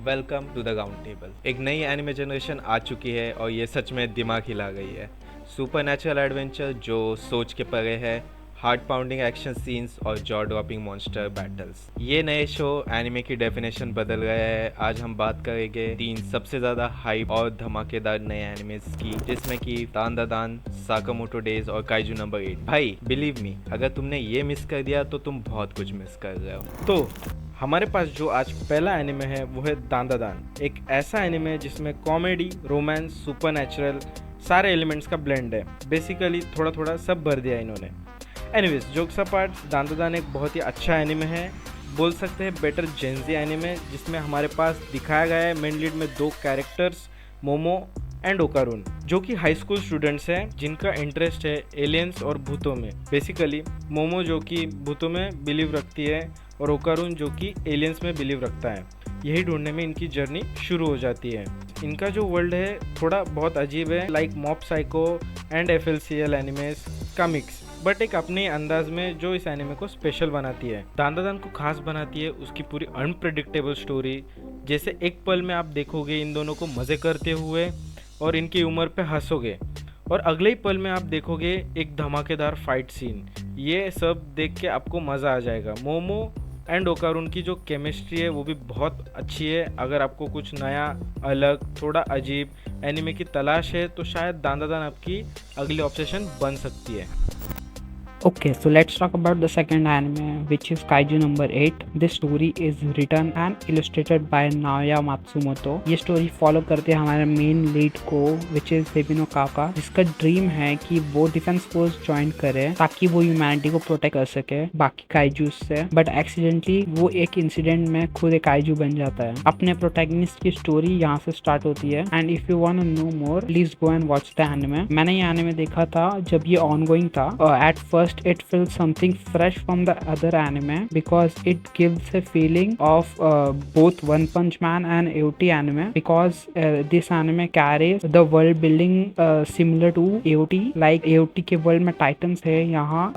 Welcome to the round table. एक नई anime generation आ चुकी है और ये सच में दिमाग हिला गई है। सुपर नेचुरल एडवेंचर जो सोच के परे है, हार्ट पाउंडिंग एक्शन सीन्स और जॉ ड्रॉपिंग मॉन्स्टर बैटल्स। ये नए शो एनिमे की डेफिनेशन बदल गया है। आज हम बात करेंगे 3 सबसे ज़्यादा हाइप और धमाकेदार नए एनिमेस की, जिसमें कि दान, साकामोटो डेज और काइजू नंबर 8। भाई बिलीव मी, अगर तुमने ये मिस कर दिया तो तुम बहुत कुछ मिस कर रहे हो। तो हमारे पास जो आज पहला एनिमे है वो है दान, एक ऐसा एनिमे है जिसमें कॉमेडी, रोमांस, सुपरनैचुरल सारे एलिमेंट्स का ब्लेंड है। बेसिकली थोड़ा थोड़ा सब भर दिया इन्होंने। एनीवेज, जोक्स अपार्ट, दान एक बहुत ही अच्छा एनिमे है। बोल सकते हैं बेटर जेंजी एनिमे, जिसमें हमारे पास दिखाया गया है मेन लीड में 2 कैरेक्टर्स, मोमो एंड ओकारुन, जो कि हाई स्कूल स्टूडेंट्स हैं जिनका इंटरेस्ट है एलियंस और भूतों में। बेसिकली मोमो जो कि भूतों में बिलीव रखती है और ओकारुन जो कि एलियंस में बिलीव रखता है। यही ढूंढने में इनकी जर्नी शुरू हो जाती है। इनका जो वर्ल्ड है थोड़ा बहुत अजीब है, like mob psycho and FLCL animes का मिक्स, बट एक अपने अंदाज में जो इस एनिमे को स्पेशल बनाती है। दान को खास बनाती है उसकी पूरी अनप्रेडिक्टेबल स्टोरी। जैसे एक पल में आप देखोगे इन दोनों को मज़े करते हुए और इनकी उम्र पे हंसोगे, और अगले ही पल में आप देखोगे एक धमाकेदार फाइट सीन। ये सब देख के आपको मज़ा आ जाएगा। मोमो एंड ओकारुन की जो केमिस्ट्री है वो भी बहुत अच्छी है। अगर आपको कुछ नया, अलग, थोड़ा अजीब एनिमे की तलाश है तो शायद दान आपकी अगली ऑब्सेशन बन सकती है। Okay, so let's talk about the second anime, which is Kaiju number 8. This story is written and illustrated by Naoya Matsumoto. ये स्टोरी फॉलो करते हैं हमारे मेन लीड को, which is हिबिनो काका, जिसका ड्रीम है कि वो डिफेंस फोर्स ज्वाइन करे ताकि वो ह्यूमैनिटी को प्रोटेक्ट कर सके बाकी काइजूस से। बट एक्सीडेंटली वो एक इंसिडेंट में खुद एक काइजू बन जाता है। अपने प्रोटैगनिस्ट की स्टोरी यहाँ से स्टार्ट होती है। And if you want to know more, please go and watch the anime. मैंने ये एनिमे देखा था जब ये ऑनगोइंग था। At first it feels something fresh from the other anime because it gives a feeling of both One Punch Man and AOT anime, because this anime carries the world building similar to AOT. Like AOT के world में titans है, यहाँ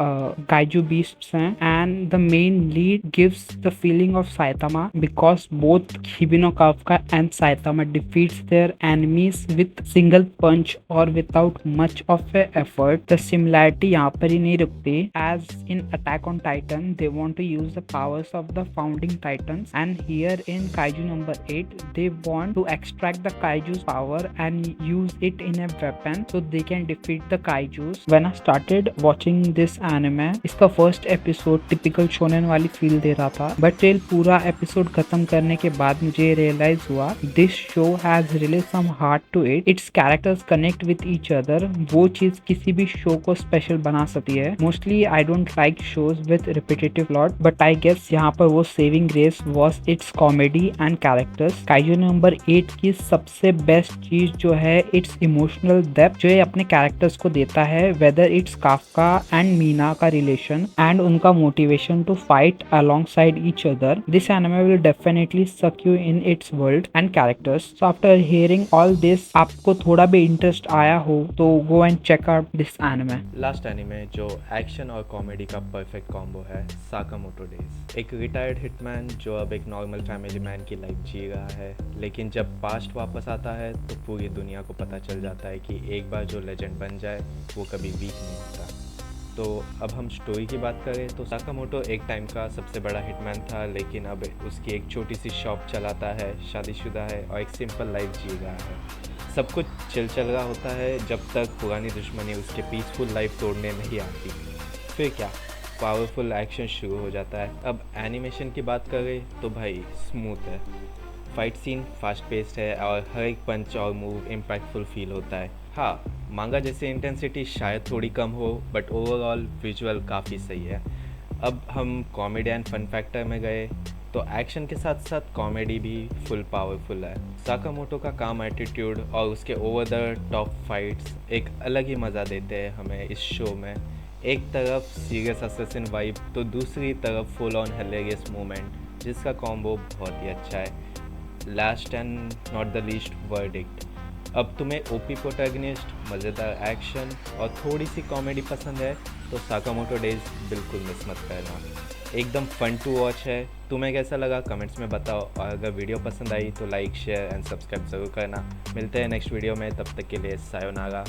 kaiju beasts हैं, and the main lead gives the feeling of Saitama because both Hibino Kafka and Saitama defeats their enemies with single punch or without much of a effort. The similarity यहाँ पर ही नहीं रुकती। As in Attack on Titan, they want to use the powers of the founding titans, and here in Kaiju number 8 they want to extract the Kaiju's power and use it in a weapon so they can defeat the Kaijus. When I started watching this anime, इसका first episode typical shonen वाली feel दे रहा था, but till पूरा episode खत्म करने के बाद मुझे रियलाइज हुआ this show has really some heart to it. Its characters connect with each other. वो चीज किसी भी शो को स्पेशल बना सकती है। Mostly I don't like shows with repetitive plot, but I guess यहाँ पर वो saving grace was its comedy and characters. Kaiju number 8 की सबसे बेस्ट चीज जो है its emotional depth, जो ये अपने कैरेक्टर्स को देता है, whether it's Kafka and Meena का रिलेशन and उनका motivation to fight alongside each other. This anime will definitely suck you in its world and characters. So after hearing all this, आपको थोड़ा भी इंटरेस्ट आया हो तो go and check out this anime. Last anime जो action और comedy का perfect combo है, साकामोटो डेज। एक रिटायर्ड हिटमैन जो अब एक नॉर्मल फैमिली मैन की लाइफ जी रहा है, लेकिन जब पास्ट वापस आता है तो पूरी दुनिया को पता चल जाता है कि एक बार जो लेजेंड बन जाए वो कभी वीक नहीं होता। तो अब हम स्टोरी की बात करें तो साकामोटो एक टाइम का सबसे बड़ा हिटमैन था, लेकिन अब उसकी एक छोटी सी शॉप चलाता है, शादीशुदा है और एक सिंपल लाइफ जी रहा है। सब कुछ चल रहा होता है जब तक पुरानी दुश्मनी उसके पीसफुल लाइफ तोड़ने नहीं आती। फिर क्या, पावरफुल एक्शन शुरू हो जाता है। अब एनिमेशन की बात करें तो भाई स्मूथ है, फाइट सीन फास्ट पेस्ड है और हर एक पंच और मूव इम्पैक्टफुल फील होता है। हाँ, मांगा जैसे इंटेंसिटी शायद थोड़ी कम हो, बट ओवरऑल विजुअल काफ़ी सही है। अब हम कॉमेडी एंड फन फैक्टर में गए तो एक्शन के साथ साथ कॉमेडी भी फुल पावरफुल है। साकामोटो का काम एटीट्यूड और उसके ओवर द टॉप फाइट्स एक अलग ही मज़ा देते हैं हमें इस शो में। एक तरफ सीरियस असैसिन वाइब तो दूसरी तरफ फुल ऑन हिलेरियस मोमेंट, जिसका कॉम्बो बहुत ही अच्छा है। Last and not the least verdict, अब तुम्हें ओपी प्रोटैगनिस्ट, मज़ेदार एक्शन और थोड़ी सी कॉमेडी पसंद है तो साकामोटो डेज बिल्कुल मिस मत करना। एकदम फन टू वॉच है। तुम्हें कैसा लगा कमेंट्स में बताओ, और अगर वीडियो पसंद आई तो लाइक शेयर एंड सब्सक्राइब ज़रूर करना। मिलते हैं नेक्स्ट वीडियो में, तब तक के लिए सायोनारा।